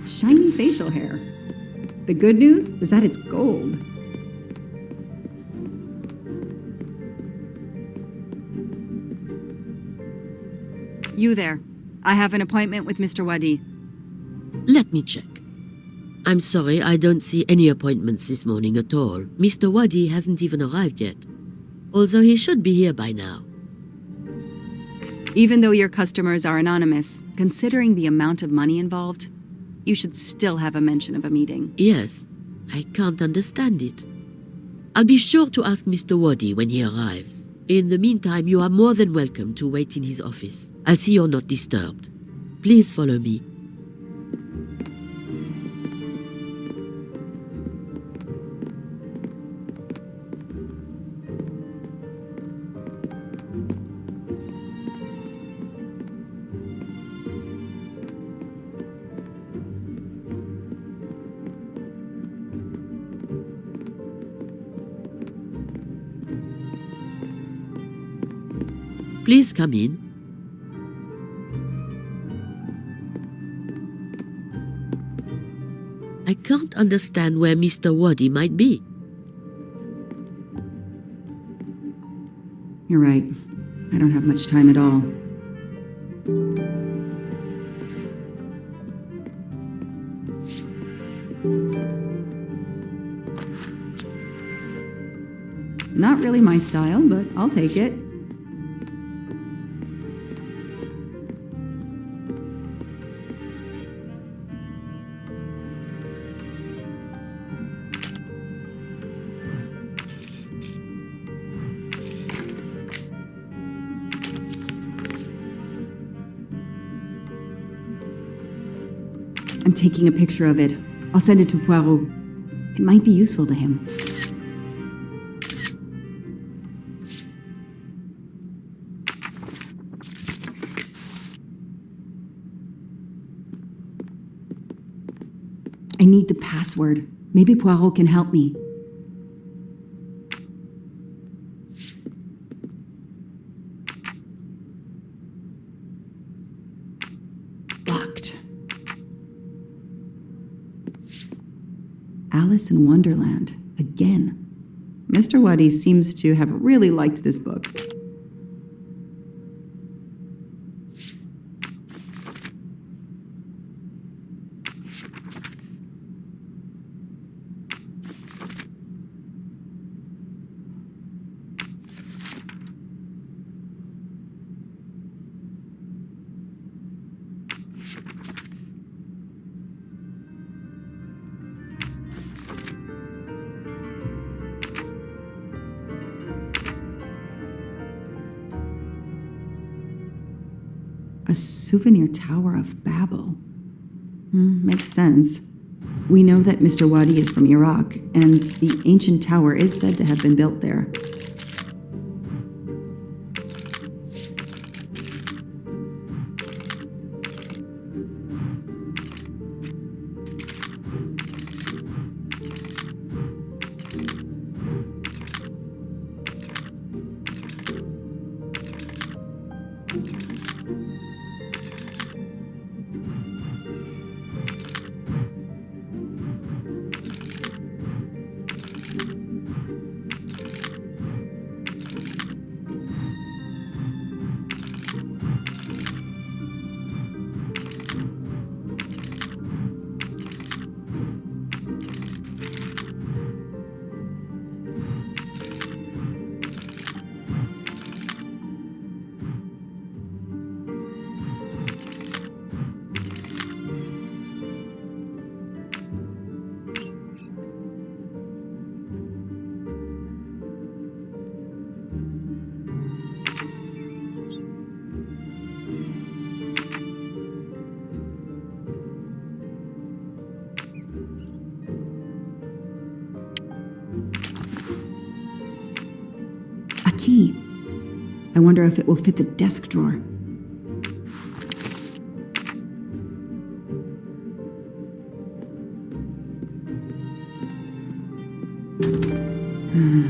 shiny facial hair. The good news is that it's gold. You there. I have an appointment with Mr. Wadi. Let me check. I'm sorry, I don't see any appointments this morning at all. Mr. Wadi hasn't even arrived yet, although he should be here by now. Even though your customers are anonymous, considering the amount of money involved, you should still have a mention of a meeting. Yes, I can't understand it. I'll be sure to ask Mr. Wadi when he arrives. In the meantime, you are more than welcome to wait in his office. I'll see you're not disturbed. Please follow me. Please come in. I can't understand where Mr. Wadi might be. You're right. I don't have much time at all. Not really my style, but I'll take it. I'm taking a picture of it. I'll send it to Poirot. It might be useful to him. I need the password. Maybe Poirot can help me. Locked. Alice in Wonderland. Again. Mr. Wadi seems to have really liked this book. A souvenir Tower of Babel. Makes sense. We know that Mr. Wadi is from Iraq, and the ancient tower is said to have been built there. Key. I wonder if it will fit the desk drawer.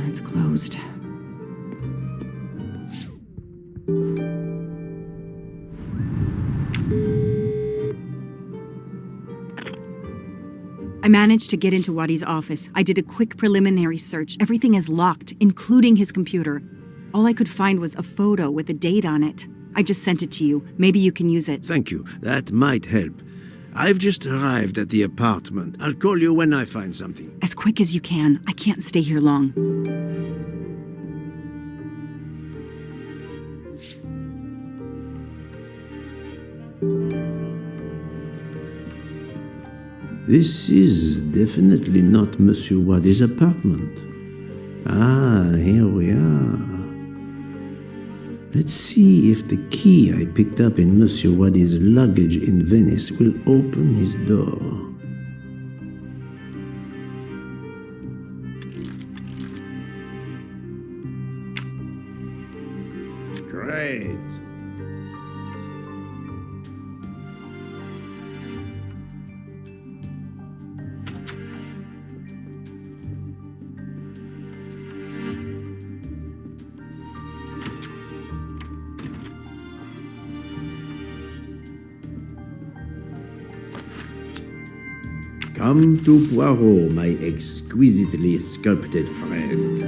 It's closed. I managed to get into Wadi's office. I did a quick preliminary search. Everything is locked, including his computer. All I could find was a photo with a date on it. I just sent it to you. Maybe you can use it. Thank you. That might help. I've just arrived at the apartment. I'll call you when I find something. As quick as you can. I can't stay here long. This is definitely not Monsieur Wadi's apartment. Ah, here we are. Let's see if the key I picked up in Monsieur Wadi's luggage in Venice will open his door. Great. Come to Poirot, my exquisitely sculpted friend.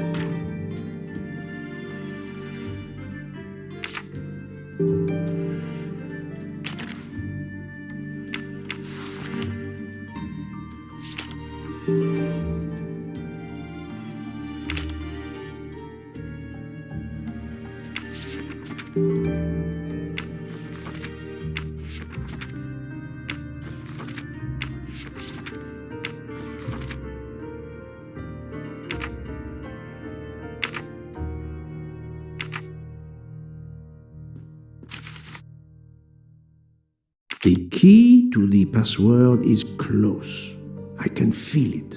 The key to the password is close. I can feel it.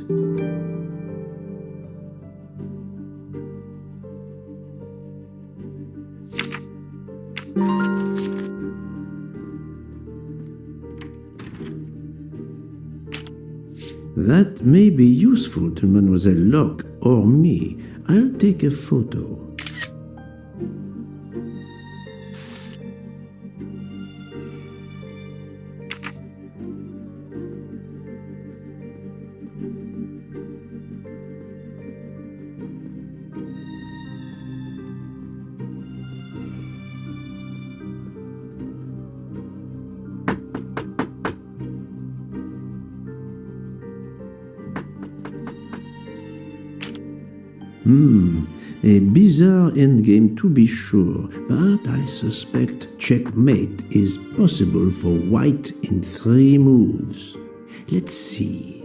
That may be useful to Mademoiselle Locke or me. I'll take a photo. A bizarre endgame to be sure, but I suspect checkmate is possible for white in 3 moves. Let's see.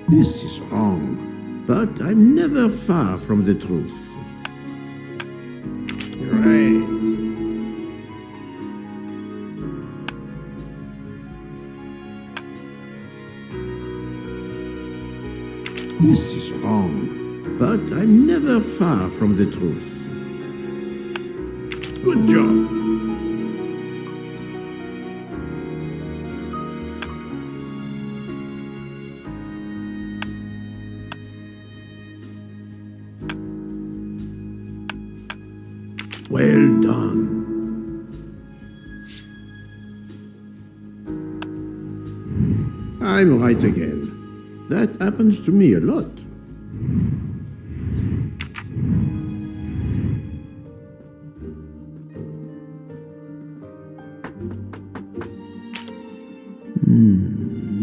This is wrong, but I'm never far from the truth. Right. This is wrong, but I'm never far from the truth. Good job. Well done. I'm right again. That happens to me a lot.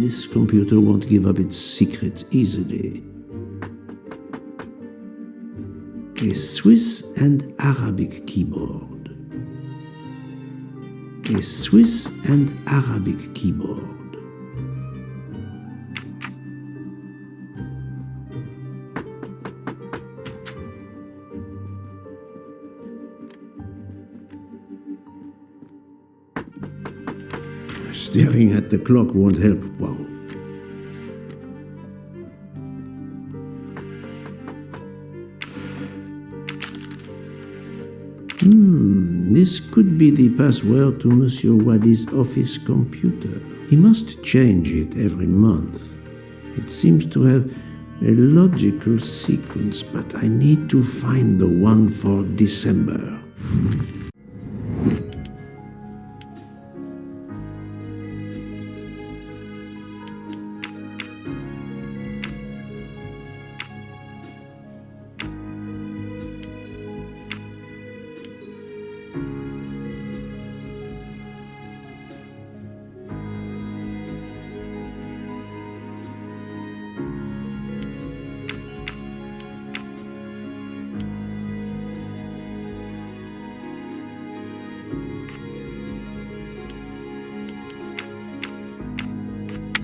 This computer won't give up its secrets easily. A Swiss and Arabic keyboard. A Swiss and Arabic keyboard. Staring at the clock won't help, Poirot. This could be the password to Monsieur Wadi's office computer. He must change it every month. It seems to have a logical sequence, but I need to find the one for December.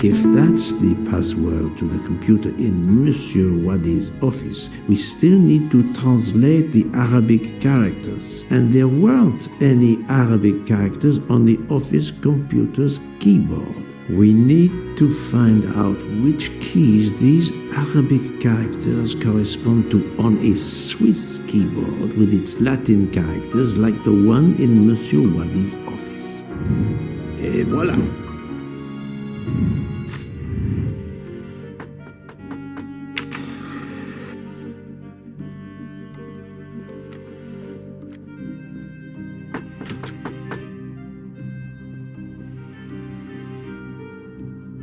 If that's the password to the computer in Monsieur Wadi's office, we still need to translate the Arabic characters. And there weren't any Arabic characters on the office computer's keyboard. We need to find out which keys these Arabic characters correspond to on a Swiss keyboard with its Latin characters like the one in Monsieur Wadi's office. Et voilà!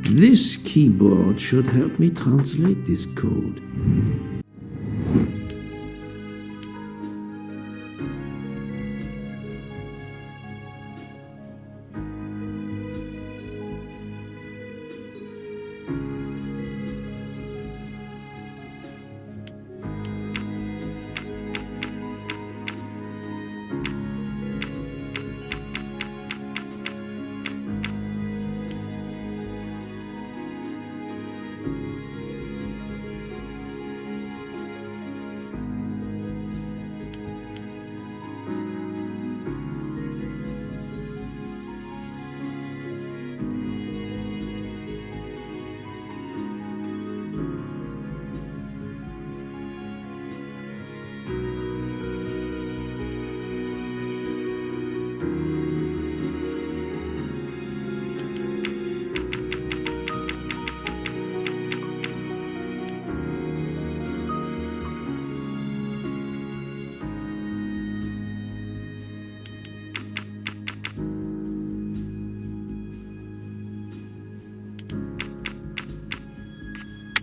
This keyboard should help me translate this code.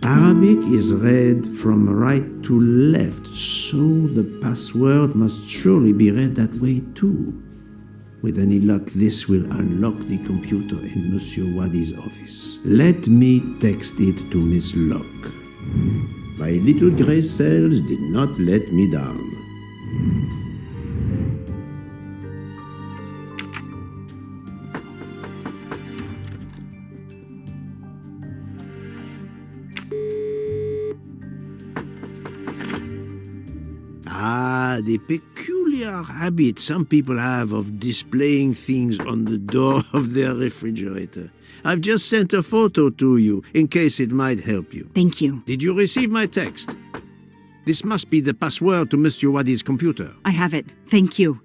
Arabic is read from right to left, so the password must surely be read that way too. With any luck, this will unlock the computer in Monsieur Wadi's office. Let me text it to Miss Locke. My little grey cells did not let me down. The peculiar habit some people have of displaying things on the door of their refrigerator. I've just sent a photo to you in case it might help you. Thank you. Did you receive my text? This must be the password to Monsieur Wadi's computer. I have it. Thank you.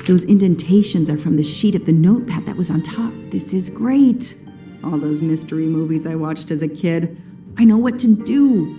Those indentations are from the sheet of the notepad that was on top. This is great. All those mystery movies I watched as a kid. I know what to do.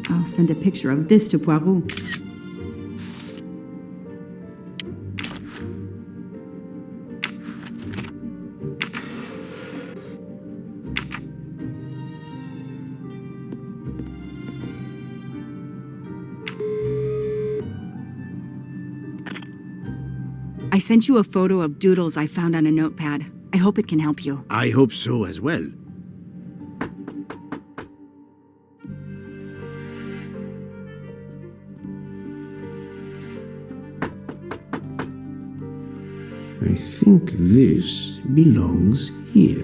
I'll send a picture of this to Poirot. I sent you a photo of doodles I found on a notepad. I hope it can help you. I hope so as well. I think this belongs here.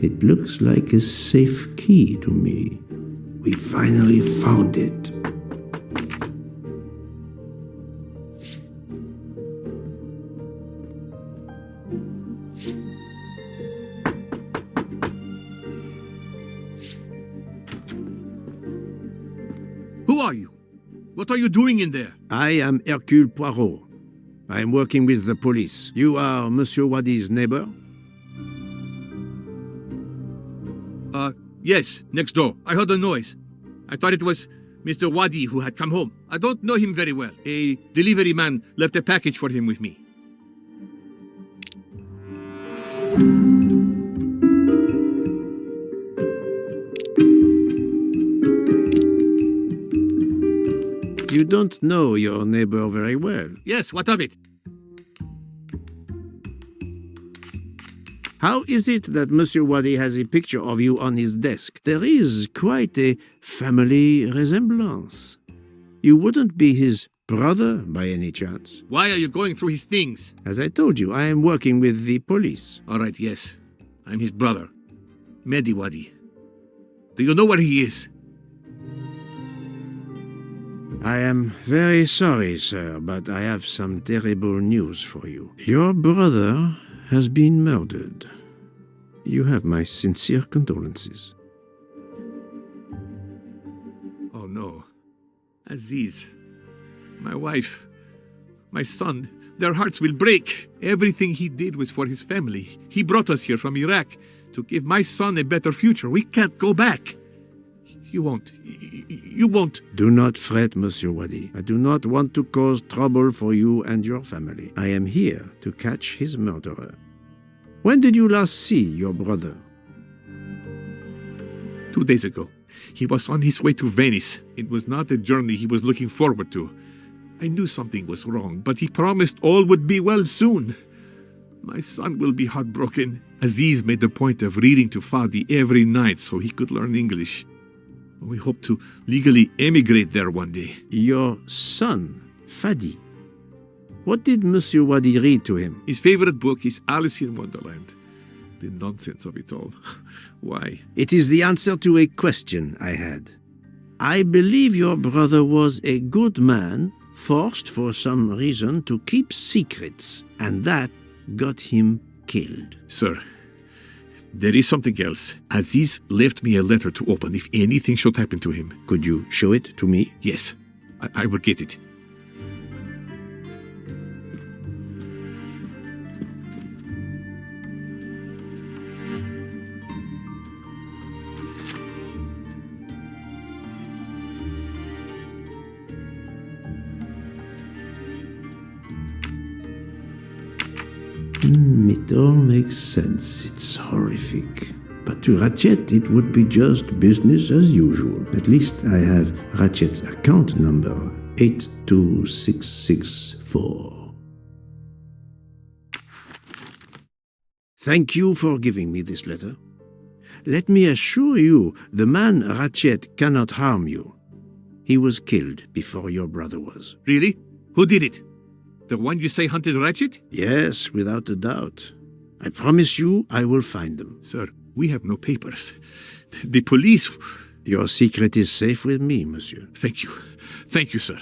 It looks like a safe key to me. We finally found it. Who are you? What are you doing in there? I am Hercule Poirot. I am working with the police. You are Monsieur Wadi's neighbor? Yes, next door. I heard a noise. I thought it was Mr. Wadi who had come home. I don't know him very well. A delivery man left a package for him with me. You don't know your neighbor very well. Yes, what of it? How is it that Monsieur Wadi has a picture of you on his desk? There is quite a family resemblance. You wouldn't be his brother by any chance? Why are you going through his things? As I told you, I am working with the police. All right, yes. I'm his brother, Mehdi Wadi. Do you know where he is? I am very sorry, sir, but I have some terrible news for you. Your brother has been murdered. You have my sincere condolences. Oh no. Aziz, my wife, my son, their hearts will break. Everything he did was for his family. He brought us here from Iraq to give my son a better future. We can't go back. You You won't. Do not fret, Monsieur Wadi. I do not want to cause trouble for you and your family. I am here to catch his murderer. When did you last see your brother? 2 days ago. He was on his way to Venice. It was not a journey he was looking forward to. I knew something was wrong, but he promised all would be well soon. My son will be heartbroken. Aziz made a point of reading to Fadi every night so he could learn English. We hope to legally emigrate there one day. Your son, Fadi. What did Monsieur Wadi read to him? His favorite book is Alice in Wonderland. The nonsense of it all. Why? It is the answer to a question I had. I believe your brother was a good man, forced for some reason to keep secrets, and that got him killed. Sir, there is something else. Aziz left me a letter to open if anything should happen to him. Could you show it to me? Yes, I will get it. It all makes sense. It's horrific. But to Ratchet, it would be just business as usual. At least I have Ratchet's account number, 82664. Thank you for giving me this letter. Let me assure you, the man Ratchet cannot harm you. He was killed before your brother was. Really? Who did it? The one you say hunted Ratchet? Yes, without a doubt. I promise you I will find them. Sir, we have no papers. The police... Your secret is safe with me, monsieur. Thank you. Thank you, sir.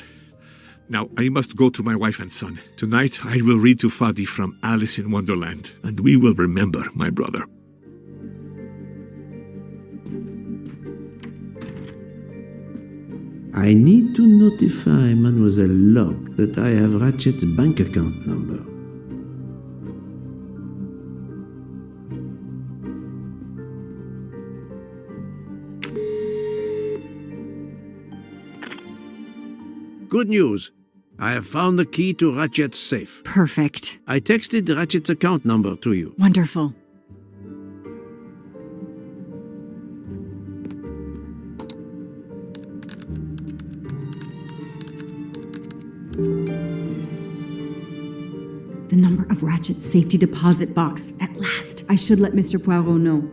Now, I must go to my wife and son. Tonight, I will read to Fadi from Alice in Wonderland, and we will remember my brother. I need to notify Mademoiselle Locke that I have Ratchet's bank account number. Good news. I have found the key to Ratchet's safe. Perfect. I texted Ratchet's account number to you. Wonderful. The number of Ratchet's safety deposit box. At last. I should let Mr. Poirot know.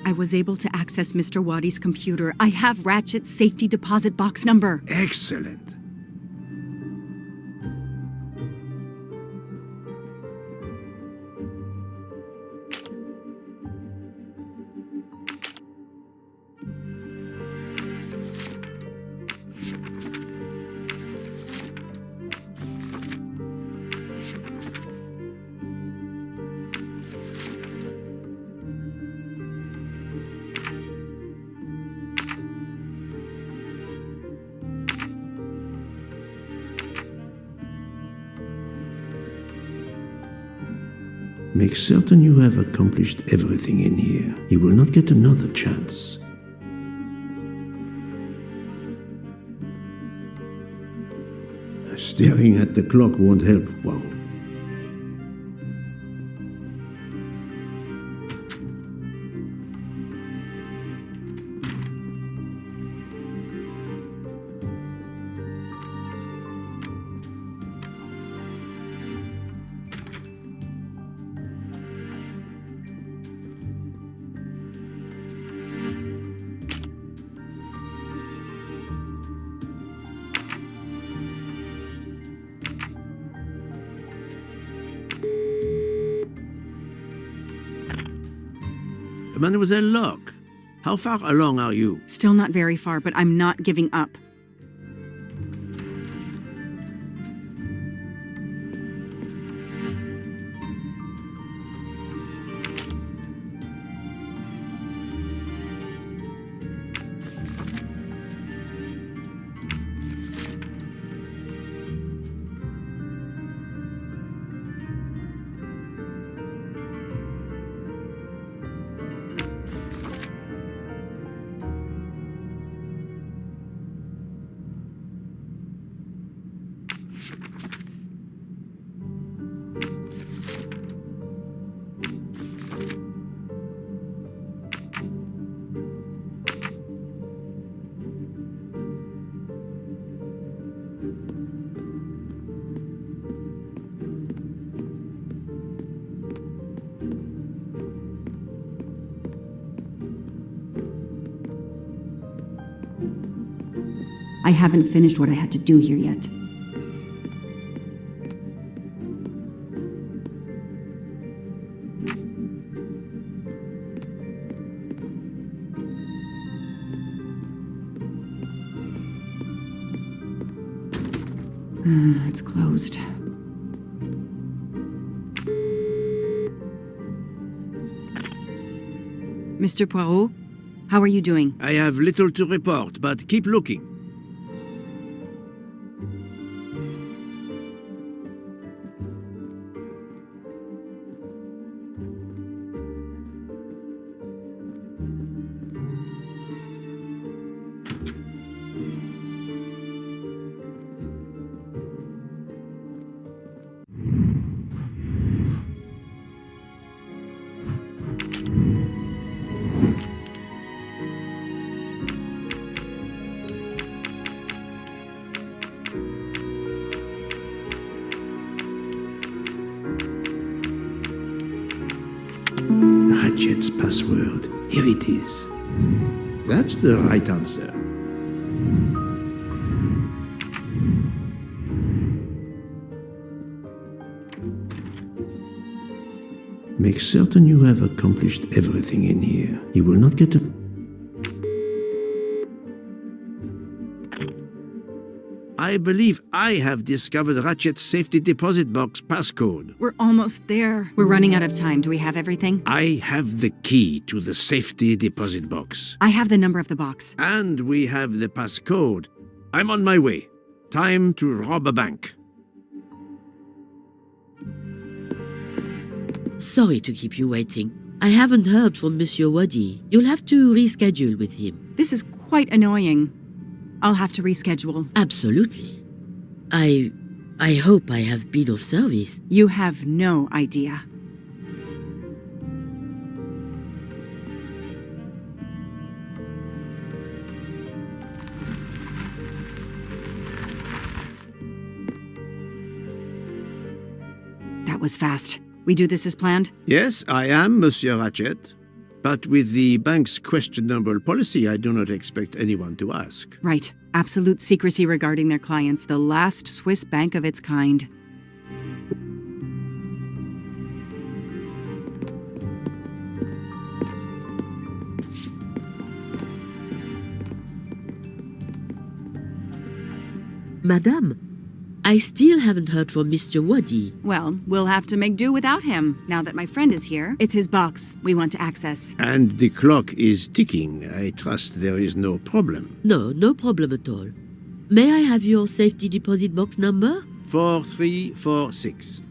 I was able to access Mr. Wadi's computer. I have Ratchet's safety deposit box number. Excellent. Make certain you have accomplished everything in here. You will not get another chance. Staring at the clock won't help. Wow. Mademoiselle Locke, how far along are you? Still not very far, but I'm not giving up. I haven't finished what I had to do here yet. It's closed. Mr. Poirot, how are you doing? I have little to report, but keep looking. Ratchet's password. Here it is. That's the right answer. Make certain you have accomplished everything in here. You will not get a... I believe I have discovered Ratchet's safety deposit box passcode. We're almost there. We're running out of time. Do we have everything? I have the key to the safety deposit box. I have the number of the box. And we have the passcode. I'm on my way. Time to rob a bank. Sorry to keep you waiting. I haven't heard from Monsieur Wadi. You'll have to reschedule with him. This is quite annoying. I'll have to reschedule. Absolutely. I hope I have been of service. You have no idea. That was fast. We do this as planned? Yes, I am, Monsieur Ratchet. But with the bank's questionable policy, I do not expect anyone to ask. Right. Absolute secrecy regarding their clients. The last Swiss bank of its kind. Madame, I still haven't heard from Mr. Wadi. Well, we'll have to make do without him, now that my friend is here. It's his box we want to access. And the clock is ticking. I trust there is no problem. No problem at all. May I have your safety deposit box number? 4346.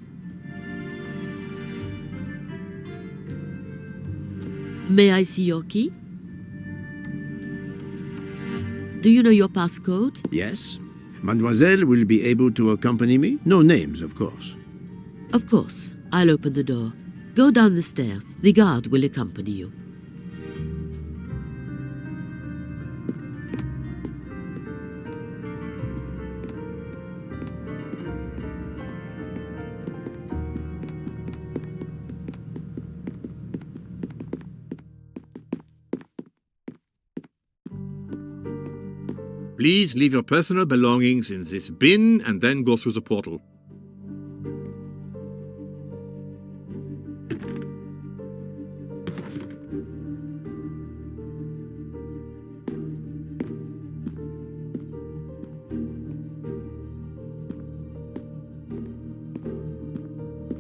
May I see your key? Do you know your passcode? Yes. Mademoiselle will be able to accompany me. No names, of course. Of course. I'll open the door. Go down the stairs. The guard will accompany you. Please leave your personal belongings in this bin and then go through the portal.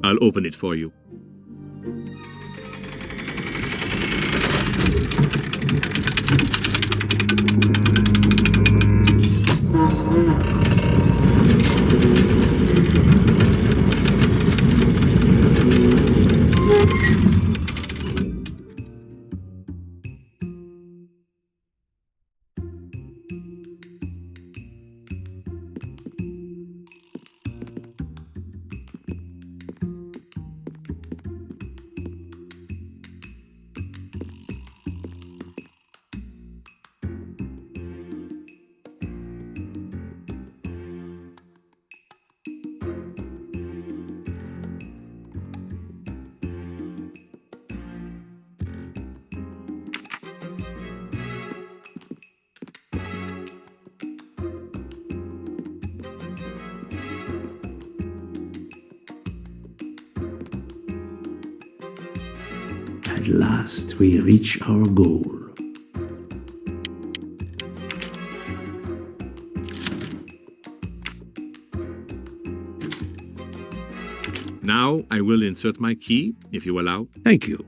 I'll open it for you. At last we reach our goal. Now I will insert my key, if you allow. Thank you.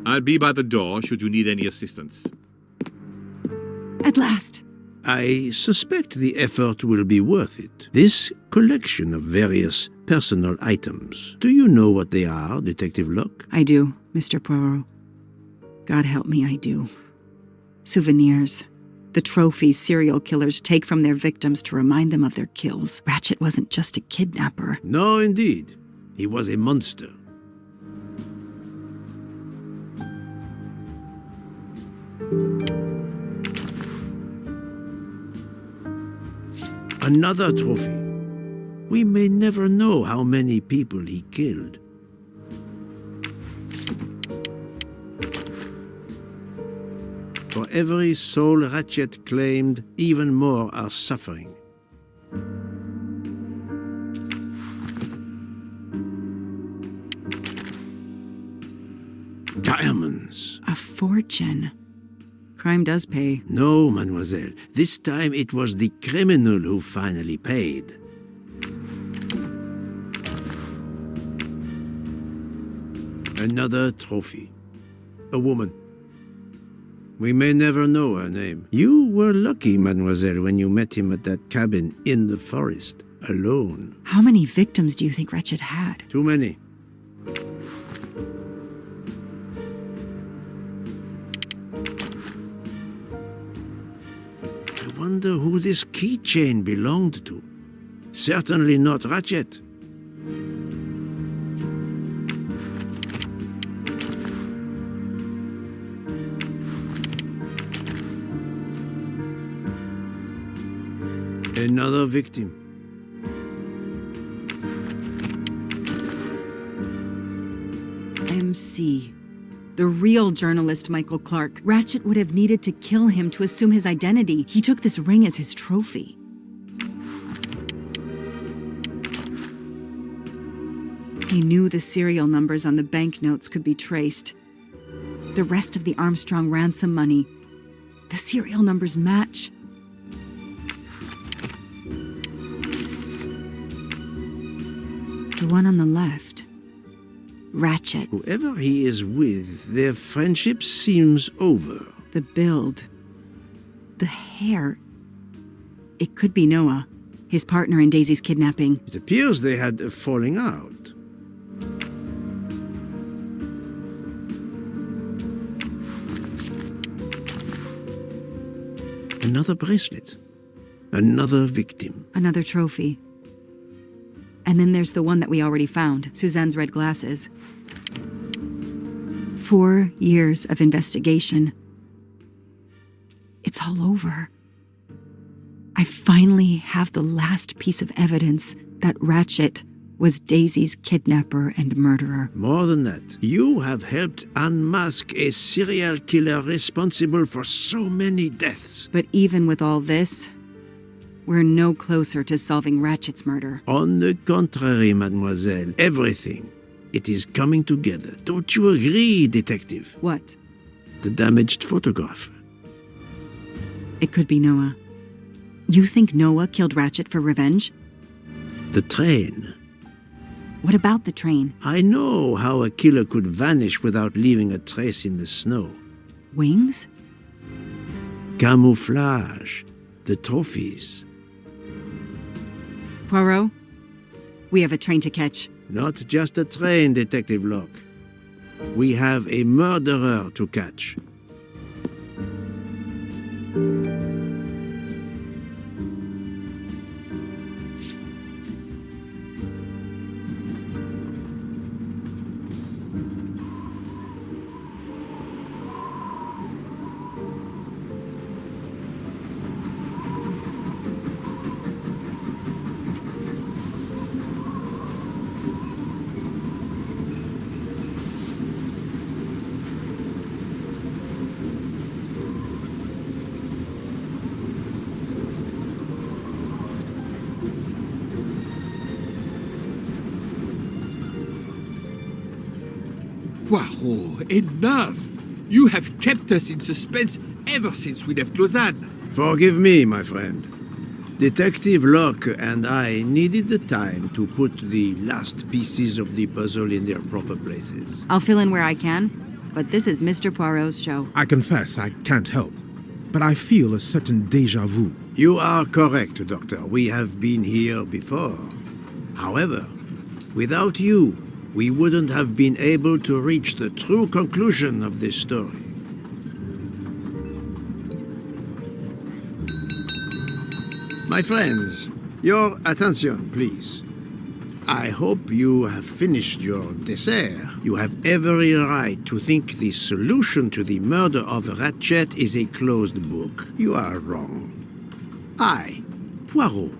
I'll be by the door should you need any assistance. At last. I suspect the effort will be worth it. This collection of various personal items. Do you know what they are, Detective Locke? I do, Mr. Poirot. God help me, I do. Souvenirs. The trophies serial killers take from their victims to remind them of their kills. Ratchet wasn't just a kidnapper. No, indeed. He was a monster. Another trophy. We may never know how many people he killed. For every soul Ratchet claimed, even more are suffering. Diamonds. A fortune. Crime does pay. No, mademoiselle. This time it was the criminal who finally paid. Another trophy. A woman. We may never know her name. You were lucky, mademoiselle, when you met him at that cabin in the forest, alone. How many victims do you think Ratchet had? Too many. I wonder who this keychain belonged to. Certainly not Ratchet. Another victim. MC. The real journalist Michael Clark. Ratchet would have needed to kill him to assume his identity. He took this ring as his trophy. He knew the serial numbers on the banknotes could be traced. The rest of the Armstrong ransom money. The serial numbers match. The one on the left. Ratchet. Whoever he is with, their friendship seems over. The build. The hair. It could be Noah, his partner in Daisy's kidnapping. It appears they had a falling out. Another bracelet. Another victim. Another trophy. And then there's the one that we already found, Suzanne's red glasses. 4 years of investigation. It's all over. I finally have the last piece of evidence that Ratchet was Daisy's kidnapper and murderer. More than that, you have helped unmask a serial killer responsible for so many deaths. But even with all this, we're no closer to solving Ratchet's murder. On the contrary, mademoiselle, everything. It is coming together. Don't you agree, detective? What? The damaged photograph. It could be Noah. You think Noah killed Ratchet for revenge? The train. What about the train? I know how a killer could vanish without leaving a trace in the snow. Wings? Camouflage. The trophies. Poirot, we have a train to catch. Not just a train, Detective Locke. We have a murderer to catch. Poirot, enough! You have kept us in suspense ever since we left Lausanne. Forgive me, my friend. Detective Locke and I needed the time to put the last pieces of the puzzle in their proper places. I'll fill in where I can, but this is Mr. Poirot's show. I confess I can't help, but I feel a certain déjà vu. You are correct, Doctor. We have been here before. However, without you, we wouldn't have been able to reach the true conclusion of this story. My friends, your attention, please. I hope you have finished your dessert. You have every right to think the solution to the murder of Ratchet is a closed book. You are wrong. I, Poirot,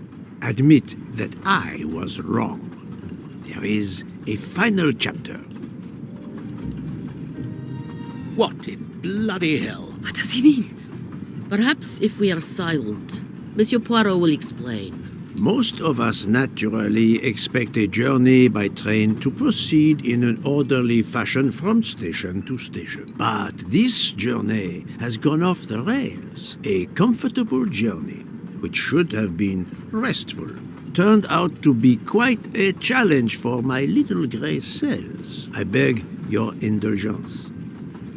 admit that I was wrong. There is a final chapter. What in bloody hell? What does he mean? Perhaps if we are silent, Monsieur Poirot will explain. Most of us naturally expect a journey by train to proceed in an orderly fashion from station to station. But this journey has gone off the rails. A comfortable journey, which should have been restful, turned out to be quite a challenge for my little grey cells. I beg your indulgence.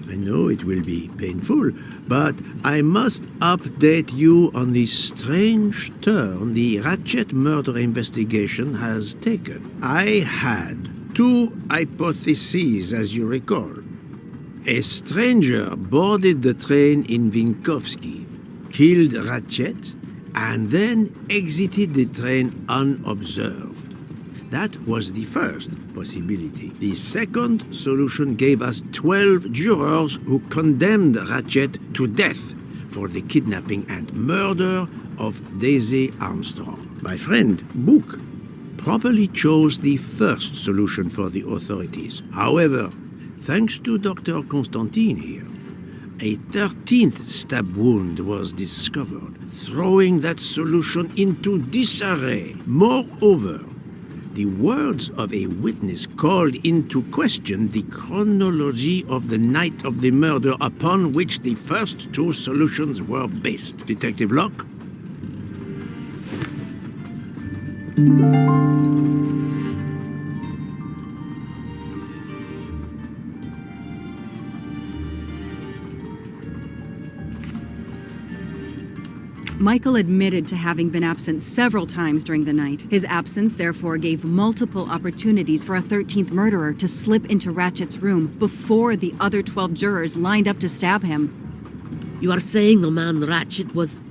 I know it will be painful, but I must update you on the strange turn the Ratchet murder investigation has taken. I had two hypotheses, as you recall. A stranger boarded the train in Vinkovsky, killed Ratchet, and then exited the train unobserved. That was the first possibility. The second solution gave us 12 jurors who condemned Ratchet to death for the kidnapping and murder of Daisy Armstrong. My friend, Book, properly chose the first solution for the authorities. However, thanks to Dr. Constantine here, a 13th stab wound was discovered, throwing that solution into disarray. Moreover, the words of a witness called into question the chronology of the night of the murder upon which the first two solutions were based. Detective Locke? Michael admitted to having been absent several times during the night. His absence, therefore, gave multiple opportunities for a 13th murderer to slip into Ratchet's room before the other 12 jurors lined up to stab him. You are saying the man Ratchet was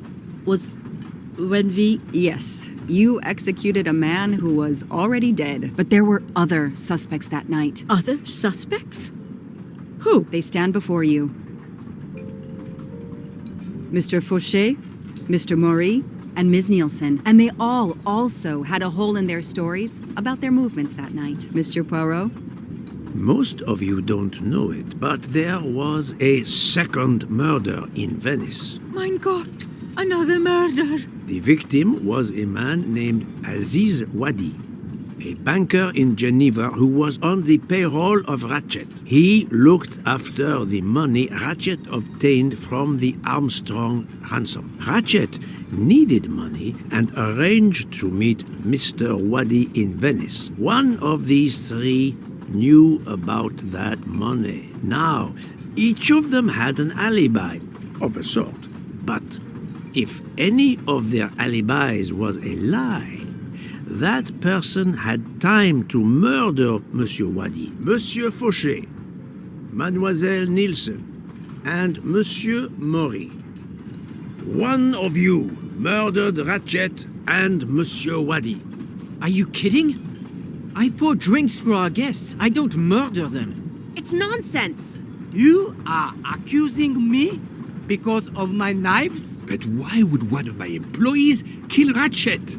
when we... Yes, you executed a man who was already dead. But there were other suspects that night. Other suspects? Who? They stand before you. Mr. Fauché, Mr. Maury, and Ms. Nielsen. And they all also had a hole in their stories about their movements that night. Mr. Poirot? Most of you don't know it, but there was a second murder in Venice. Mein Gott, another murder. The victim was a man named Aziz Wadi, a banker in Geneva who was on the payroll of Ratchet. He looked after the money Ratchet obtained from the Armstrong ransom. Ratchet needed money and arranged to meet Mr. Wadi in Venice. One of these three knew about that money. Now, each of them had an alibi of a sort. But if any of their alibis was a lie, that person had time to murder Monsieur Wadi, Monsieur Fauché, Mademoiselle Nielsen, and Monsieur Maury. One of you murdered Ratchet and Monsieur Wadi. Are you kidding? I pour drinks for our guests. I don't murder them. It's nonsense. You are accusing me because of my knives? But why would one of my employees kill Ratchet?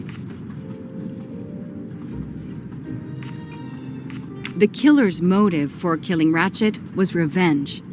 The killer's motive for killing Ratchet was revenge,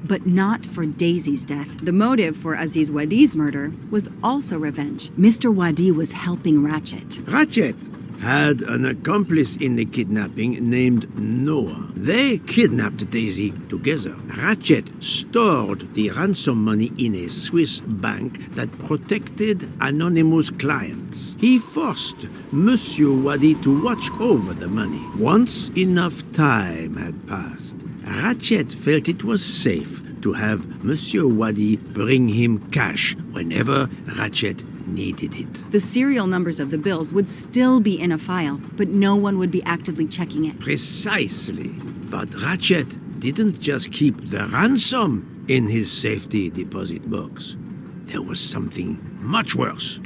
but not for Daisy's death. The motive for Aziz Wadi's murder was also revenge. Mr. Wadi was helping Ratchet. Ratchet, had an accomplice in the kidnapping named Noah. They kidnapped Daisy together. Ratchet stored the ransom money in a Swiss bank that protected anonymous clients. He forced Monsieur Wadi to watch over the money. Once enough time had passed, Ratchet felt it was safe to have Monsieur Wadi bring him cash whenever Ratchet needed it. The serial numbers of the bills would still be in a file, but no one would be actively checking it. Precisely. But Ratchet didn't just keep the ransom in his safety deposit box. There was something much worse.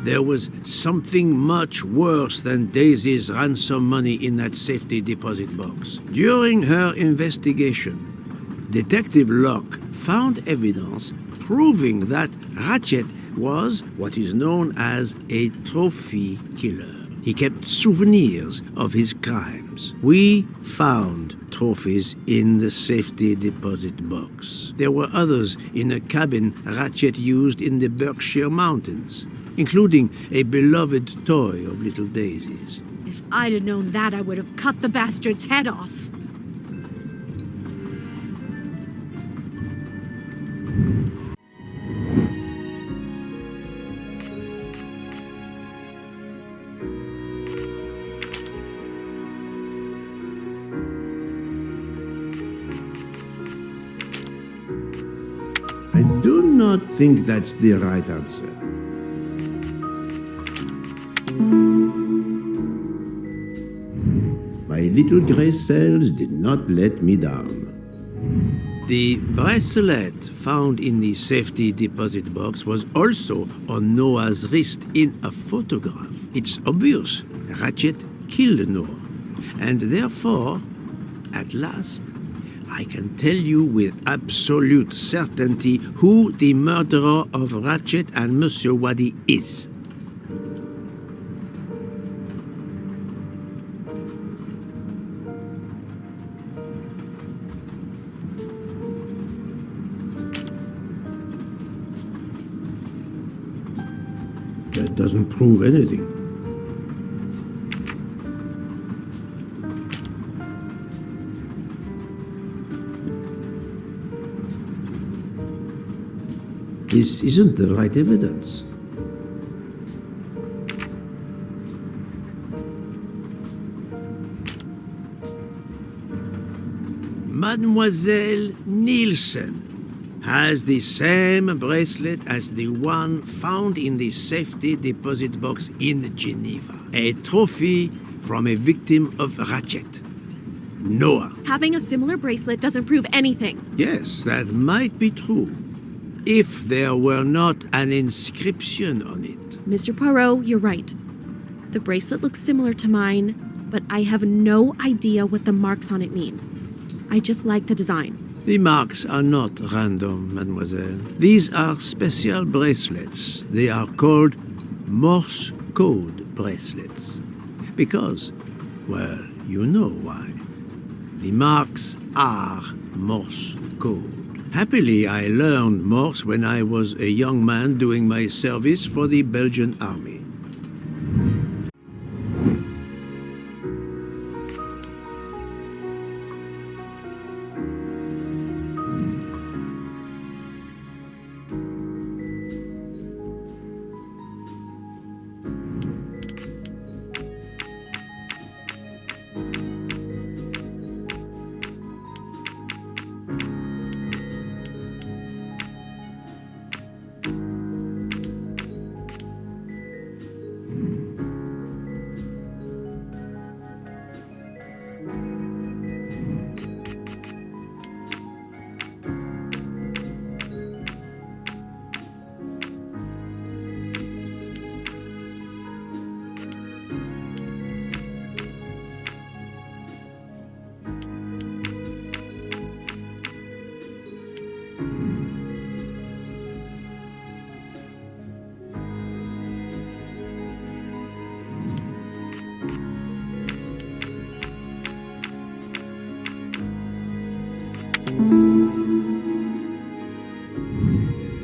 There was something much worse than Daisy's ransom money in that safety deposit box. During her investigation, Detective Locke found evidence proving that Ratchet was what is known as a trophy killer. He kept souvenirs of his crimes. We found trophies in the safety deposit box. There were others in a cabin Ratchet used in the Berkshire Mountains, including a beloved toy of little Daisy's. If I'd have known that, I would have cut the bastard's head off. I do not think that's the right answer. My little gray cells did not let me down. The bracelet found in the safety deposit box was also on Noah's wrist in a photograph. It's obvious Ratchet killed Noah, and therefore, at last, I can tell you with absolute certainty who the murderer of Ratchet and Monsieur Wadi is. That doesn't prove anything. This isn't the right evidence. Mademoiselle Nielsen has the same bracelet as the one found in the safety deposit box in Geneva. A trophy from a victim of Ratchet. Noah. Having a similar bracelet doesn't prove anything. Yes, that might be true, if there were not an inscription on it. Mr. Poirot, you're right. The bracelet looks similar to mine, but I have no idea what the marks on it mean. I just like the design. The marks are not random, mademoiselle. These are special bracelets. They are called Morse code bracelets. Because, well, you know why. The marks are Morse code. Happily, I learned Morse when I was a young man doing my service for the Belgian army.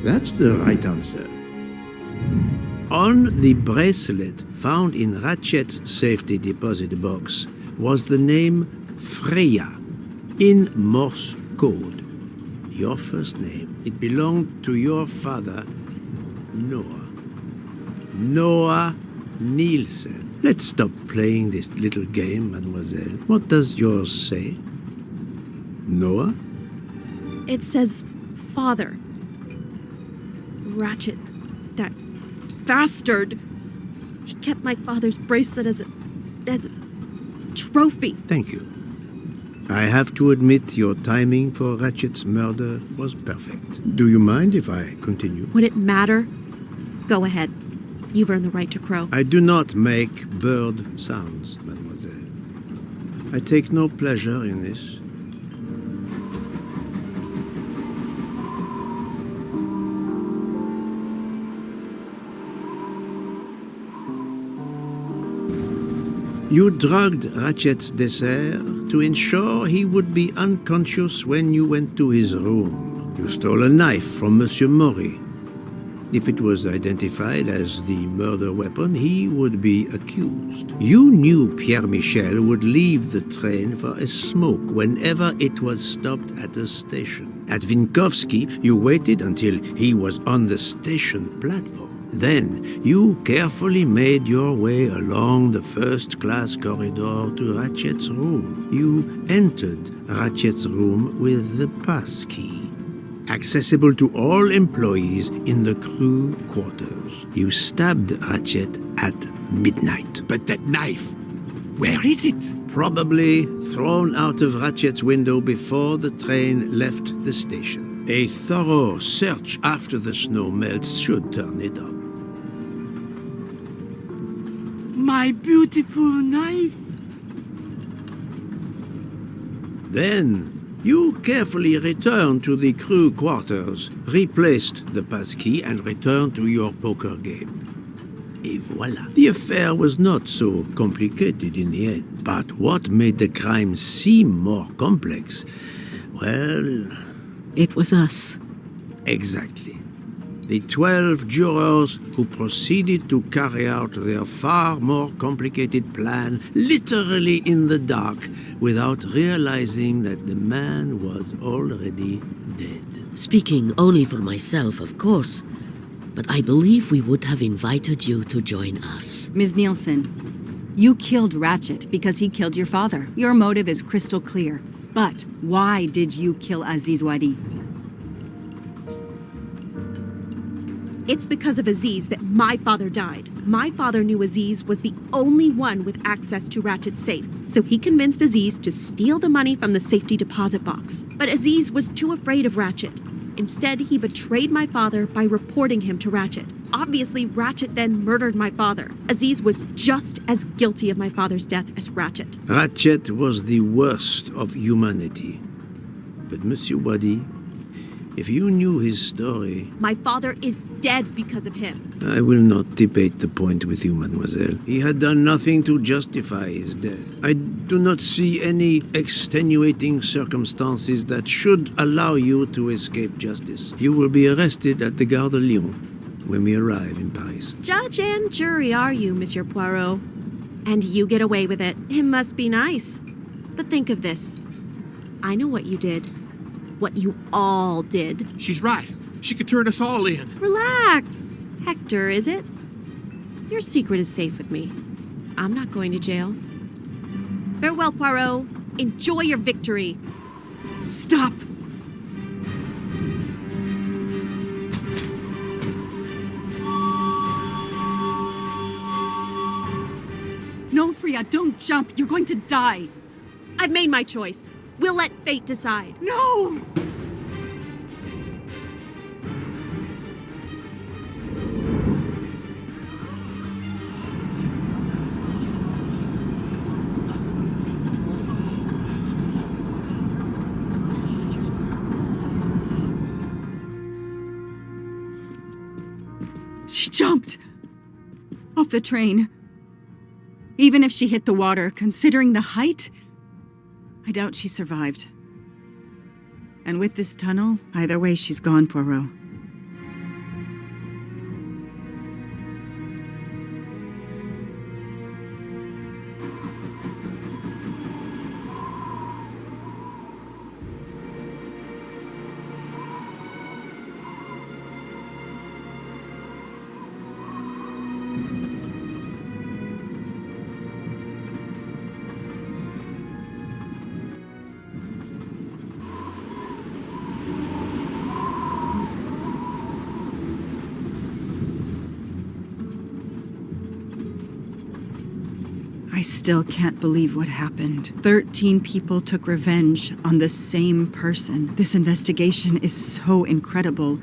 That's the right answer. On the bracelet found in Ratchet's safety deposit box was the name Freya in Morse code. Your first name. It belonged to your father, Noah. Noah Nielsen. Let's stop playing this little game, mademoiselle. What does yours say? Noah? It says father. Ratchet. That bastard. He kept my father's bracelet as a trophy. Thank you. I have to admit your timing for Ratchet's murder was perfect. Do you mind if I continue? Would it matter? Go ahead. You've earned the right to crow. I do not make bird sounds, mademoiselle. I take no pleasure in this. You drugged Ratchet's dessert to ensure he would be unconscious when you went to his room. You stole a knife from Monsieur Maury. If it was identified as the murder weapon, he would be accused. You knew Pierre Michel would leave the train for a smoke whenever it was stopped at a station. At Vinkovsky, you waited until he was on the station platform. Then, you carefully made your way along the first-class corridor to Ratchet's room. You entered Ratchet's room with the pass key, accessible to all employees in the crew quarters. You stabbed Ratchet at midnight. But that knife, where is it? Probably thrown out of Ratchet's window before the train left the station. A thorough search after the snow melts should turn it up. My beautiful knife! Then, you carefully returned to the crew quarters, replaced the passkey, and returned to your poker game. Et voilà. The affair was not so complicated in the end. But what made the crime seem more complex? Well... It was us. Exactly. The 12 jurors who proceeded to carry out their far more complicated plan literally in the dark without realizing that the man was already dead. Speaking only for myself, of course, but I believe we would have invited you to join us. Ms. Nielsen, you killed Ratchet because he killed your father. Your motive is crystal clear. But why did you kill Aziz Wadi? It's because of Aziz that my father died. My father knew Aziz was the only one with access to Ratchet's safe, so he convinced Aziz to steal the money from the safety deposit box. But Aziz was too afraid of Ratchet. Instead, he betrayed my father by reporting him to Ratchet. Obviously, Ratchet then murdered my father. Aziz was just as guilty of my father's death as Ratchet. Ratchet was the worst of humanity. But Monsieur Wadi, if you knew his story... My father is dead because of him. I will not debate the point with you, mademoiselle. He had done nothing to justify his death. I do not see any extenuating circumstances that should allow you to escape justice. You will be arrested at the Gare de Lyon when we arrive in Paris. Judge and jury are you, Monsieur Poirot? And you get away with it. It must be nice. But think of this. I know what you did. What you all did. She's right. She could turn us all in. Relax. Hector, is it? Your secret is safe with me. I'm not going to jail. Farewell, Poirot. Enjoy your victory. Stop! No, Freya, don't jump. You're going to die. I've made my choice. We'll let fate decide. No! She jumped off the train. Even if she hit the water, considering the height, I doubt she survived. And with this tunnel, either way, she's gone, Poirot. I still can't believe what happened. 13 people took revenge on the same person. This investigation is so incredible.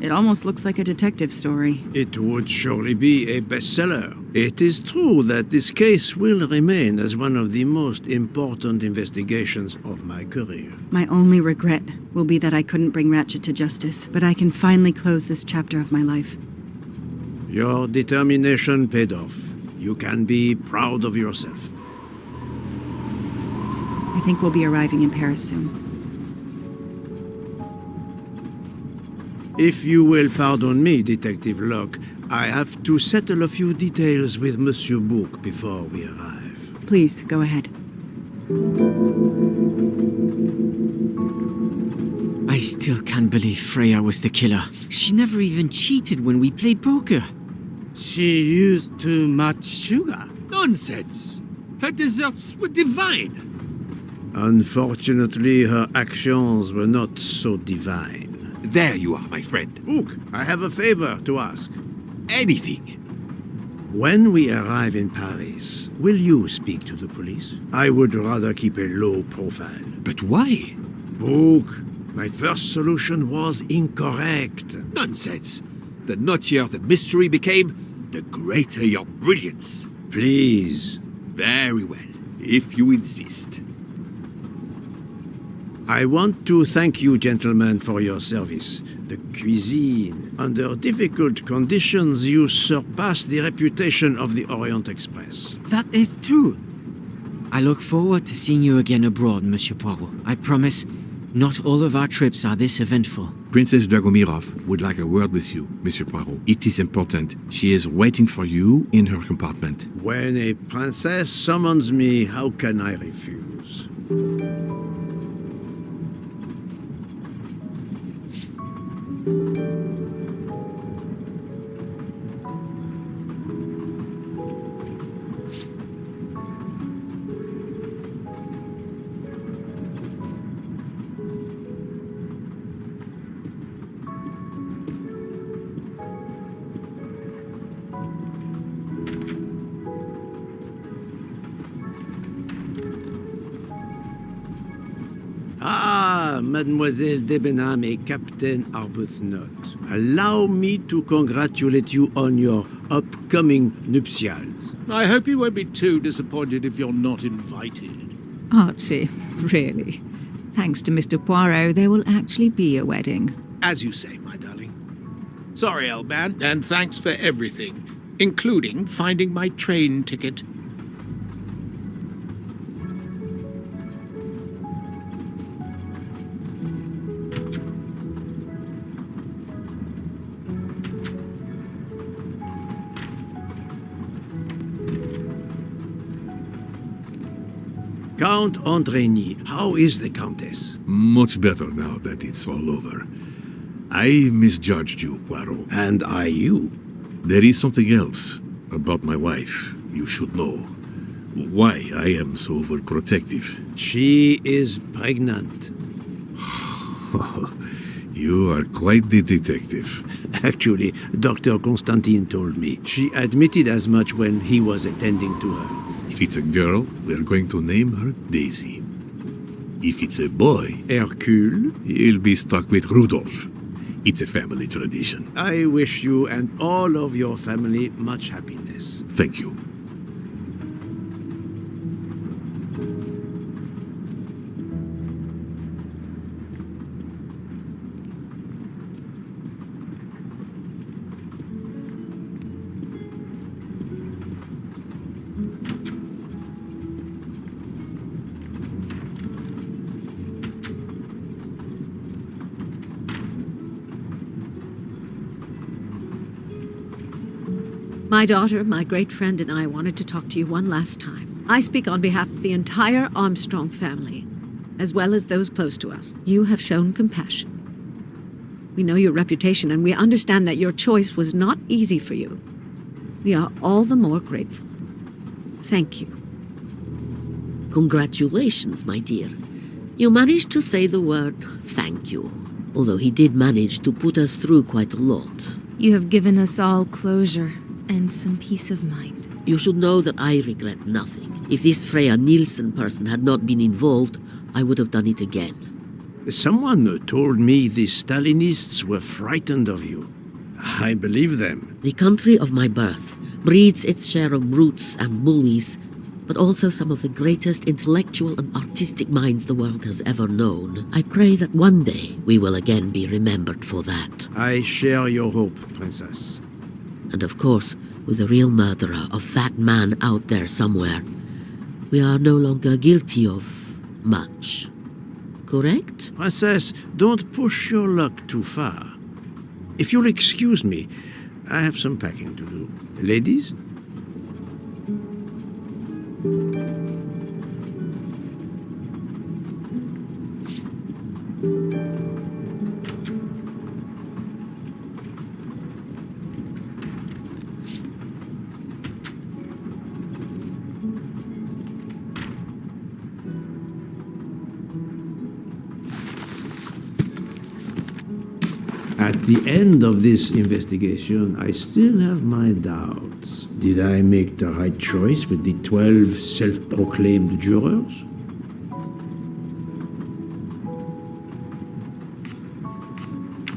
It almost looks like a detective story. It would surely be a bestseller. It is true that this case will remain as one of the most important investigations of my career. My only regret will be that I couldn't bring Ratchet to justice, but I can finally close this chapter of my life. Your determination paid off. You can be proud of yourself. I think we'll be arriving in Paris soon. If you will pardon me, Detective Locke, I have to settle a few details with Monsieur Bouc before we arrive. Please, go ahead. I still can't believe Freya was the killer. She never even cheated when we played poker. She used too much sugar. Nonsense! Her desserts were divine. Unfortunately, her actions were not so divine. There you are, my friend. Bouc, I have a favor to ask. Anything. When we arrive in Paris, will you speak to the police? I would rather keep a low profile. But why? Bouc, my first solution was incorrect. Nonsense. The nuttier the mystery became, the greater your brilliance. Please. Very well, if you insist. I want to thank you, gentlemen, for your service. The cuisine. Under difficult conditions, you surpassed the reputation of the Orient Express. That is true. I look forward to seeing you again abroad, Monsieur Poirot. I promise, not all of our trips are this eventful. Princess Dragomirov would like a word with you, Monsieur Poirot. It is important. She is waiting for you in her compartment. When a princess summons me, how can I refuse? Mademoiselle Debenham et Captain Arbuthnot, allow me to congratulate you on your upcoming nuptials. I hope you won't be too disappointed if you're not invited. Archie, really? Thanks to Mr. Poirot, there will actually be a wedding. As you say, my darling. Sorry, old man, and thanks for everything, including finding my train ticket. Count Andrigny, how is the Countess? Much better now that it's all over. I misjudged you, Poirot. And I you. There is something else about my wife you should know. Why I am so overprotective. She is pregnant. You are quite the detective. Actually, Dr. Constantine told me. She admitted as much when he was attending to her. If it's a girl, we're going to name her Daisy. If it's a boy, Hercule, he'll be stuck with Rudolph. It's a family tradition. I wish you and all of your family much happiness. Thank you. My daughter, my great friend, and I wanted to talk to you one last time. I speak on behalf of the entire Armstrong family, as well as those close to us. You have shown compassion. We know your reputation, and we understand that your choice was not easy for you. We are all the more grateful. Thank you. Congratulations, my dear. You managed to say the word thank you, although he did manage to put us through quite a lot. You have given us all closure and some peace of mind. You should know that I regret nothing. If this Freya Nielsen person had not been involved, I would have done it again. Someone told me the Stalinists were frightened of you. I believe them. The country of my birth breeds its share of brutes and bullies, but also some of the greatest intellectual and artistic minds the world has ever known. I pray that one day we will again be remembered for that. I share your hope, Princess. And of course, with the real murderer of that man out there somewhere, we are no longer guilty of much. Correct? Princess, don't push your luck too far. If you'll excuse me, I have some packing to do. Ladies? At the end of this investigation, I still have my doubts. Did I make the right choice with the 12 self-proclaimed jurors?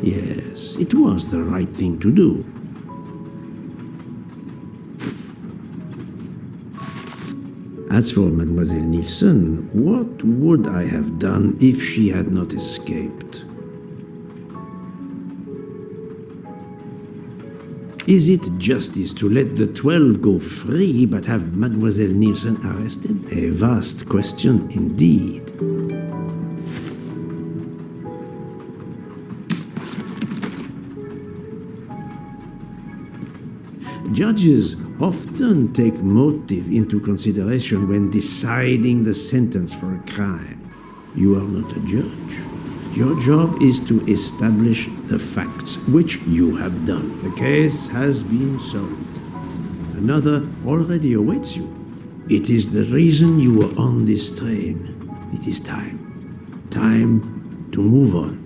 Yes, it was the right thing to do. As for Mademoiselle Nielsen, what would I have done if she had not escaped? Is it justice to let the 12 go free but have Mademoiselle Nielsen arrested? A vast question indeed. Judges often take motive into consideration when deciding the sentence for a crime. You are not a judge. Your job is to establish the facts, which you have done. The case has been solved. Another already awaits you. It is the reason you were on this train. It is time. Time to move on.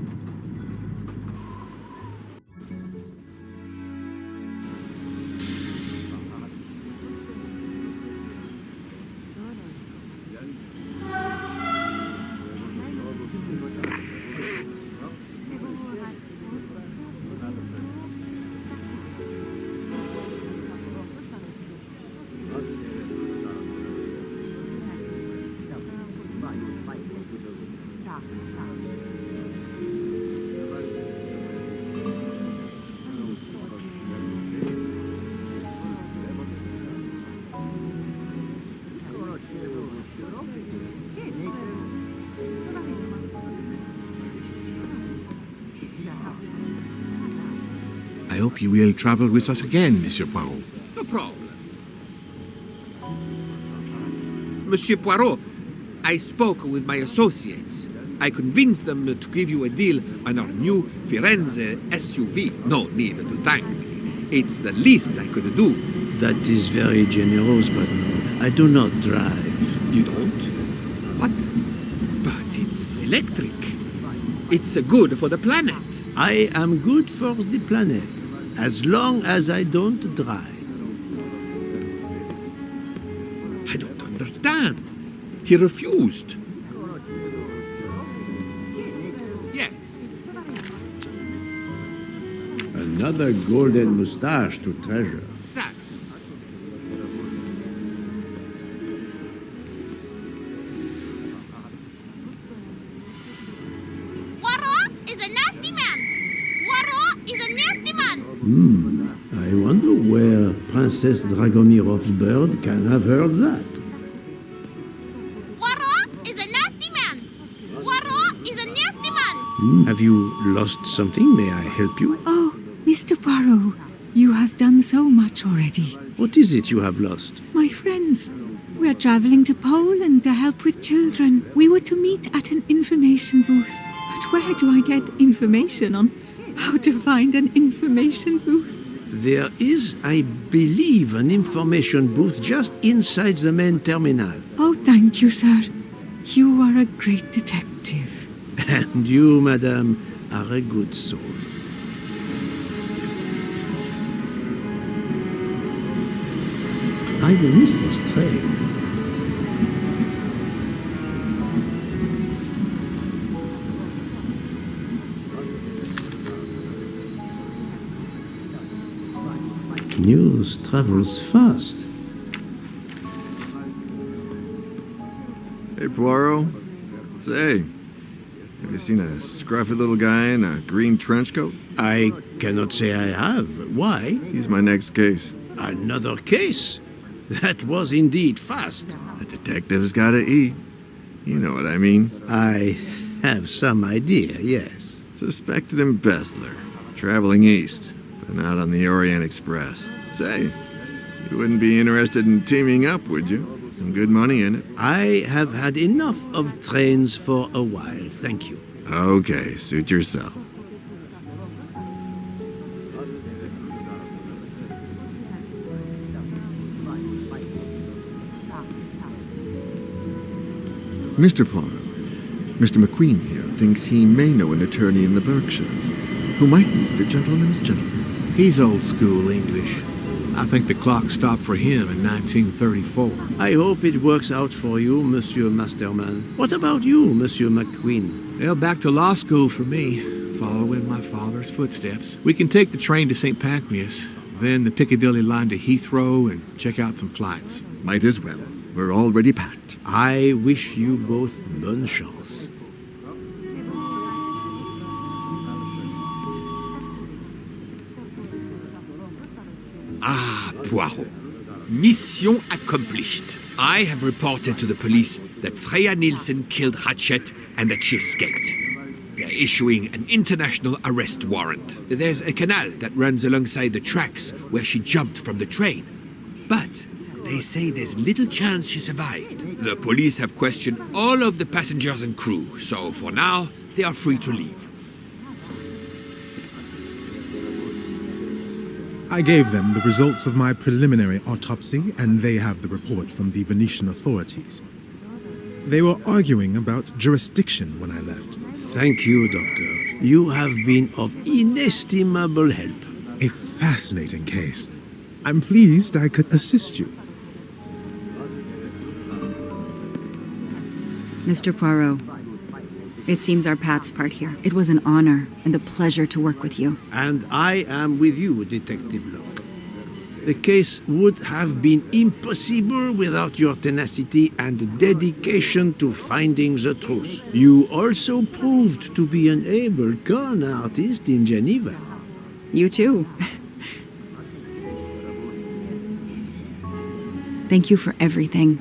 I hope you will travel with us again, Monsieur Poirot. No problem. Monsieur Poirot, I spoke with my associates. I convinced them to give you a deal on our new Firenze SUV. No need to thank me. It's the least I could do. That is very generous, but no, I do not drive. You don't? What? But it's electric. It's good for the planet. I am good for the planet, as long as I don't drive. I don't understand. He refused. Yes. Another golden moustache to treasure. That. Poirot is a nasty man. Poirot is a nasty man. I wonder where Princess Dragomirov's bird can have heard that. Poirot is a nasty man. Poirot is a nasty man. Have you lost something? May I help you? Oh, Mr. Poirot, you have done so much already. What is it you have lost? My friends, we're traveling to Poland to help with children. We were to meet at an information booth. But where do I get information on how to find an information booth? There is, I believe, an information booth just inside the main terminal. Oh, thank you, sir. You are a great detective. And you, madame, are a good soul. I will miss this train. News travels fast. Hey, Poirot. Say, have you seen a scruffy little guy in a green trench coat? I cannot say I have. Why? He's my next case. Another case? That was indeed fast. The detective's gotta eat. You know what I mean. I have some idea, yes. Suspected embezzler. Traveling east, but not on the Orient Express. Say, you wouldn't be interested in teaming up, would you? Some good money in it. I have had enough of trains for a while, thank you. Okay, suit yourself. Mr. Poirot, Mr. McQueen here thinks he may know an attorney in the Berkshires who might need a gentleman's gentleman. He's old school English. I think the clock stopped for him in 1934. I hope it works out for you, Monsieur Masterman. What about you, Monsieur McQueen? Well, back to law school for me, following my father's footsteps. We can take the train to St. Pancras, then the Piccadilly line to Heathrow and check out some flights. Might as well. We're already packed. I wish you both bonne chance. Ah, Poirot. Mission accomplished. I have reported to the police that Freya Nielsen killed Ratchet and that she escaped. They're issuing an international arrest warrant. There's a canal that runs alongside the tracks where she jumped from the train. But they say there's little chance she survived. The police have questioned all of the passengers and crew, so for now, they are free to leave. I gave them the results of my preliminary autopsy, and they have the report from the Venetian authorities. They were arguing about jurisdiction when I left. Thank you, Doctor. You have been of inestimable help. A fascinating case. I'm pleased I could assist you. Mr. Poirot, it seems our paths part here. It was an honor and a pleasure to work with you. And I am with you, Detective Locke. The case would have been impossible without your tenacity and dedication to finding the truth. You also proved to be an able con artist in Geneva. You too. Thank you for everything.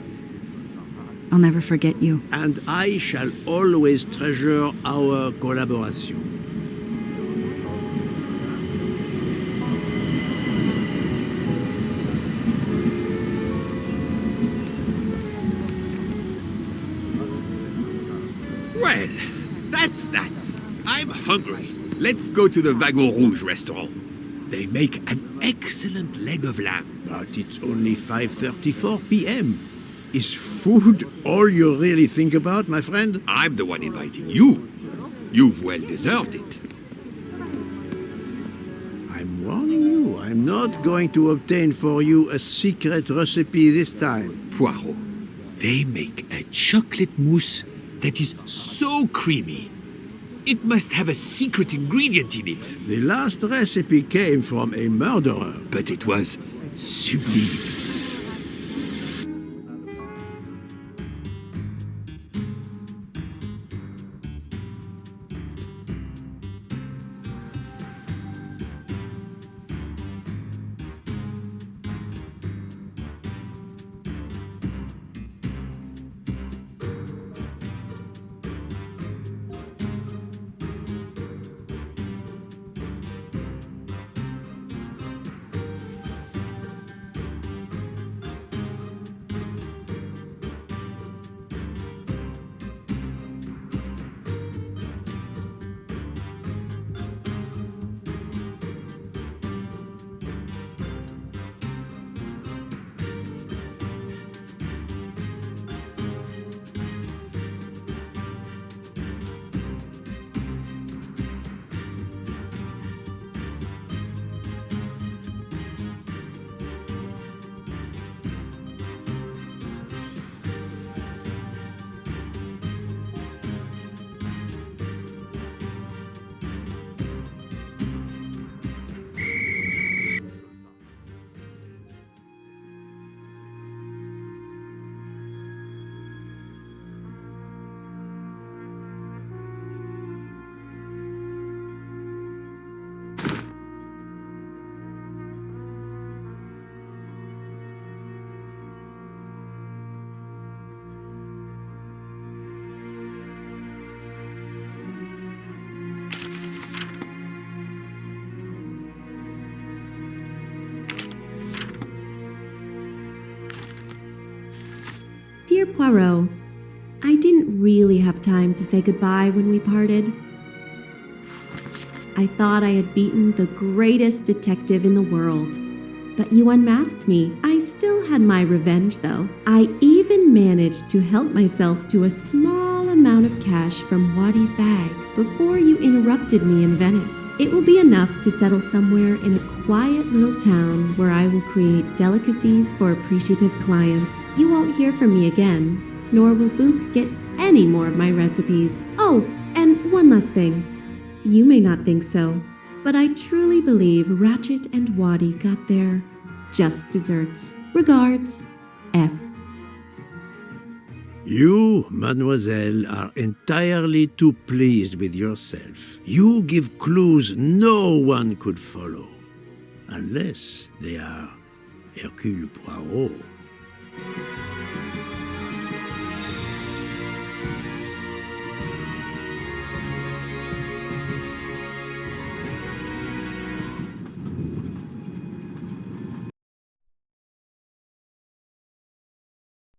I'll never forget you. And I shall always treasure our collaboration. Well, that's that. I'm hungry. Let's go to the Wagon Rouge restaurant. They make an excellent leg of lamb. But it's only 5:34 p.m. Is food all you really think about, my friend? I'm the one inviting you. You've well deserved it. I'm warning you, I'm not going to obtain for you a secret recipe this time. Poirot, they make a chocolate mousse that is so creamy. It must have a secret ingredient in it. The last recipe came from a murderer. But it was sublime. Dear Poirot, I didn't really have time to say goodbye when we parted. I thought I had beaten the greatest detective in the world. But you unmasked me. I still had my revenge, though. I even managed to help myself to a small amount of cash from Wadi's bag before you interrupted me in Venice. It will be enough to settle somewhere in a quiet little town where I will create delicacies for appreciative clients. You won't hear from me again, nor will Book get any more of my recipes. Oh, and one last thing. You may not think so, but I truly believe Ratchet and Wadi got their just desserts. Regards, F. You, mademoiselle, are entirely too pleased with yourself. You give clues no one could follow, unless they are Hercule Poirot.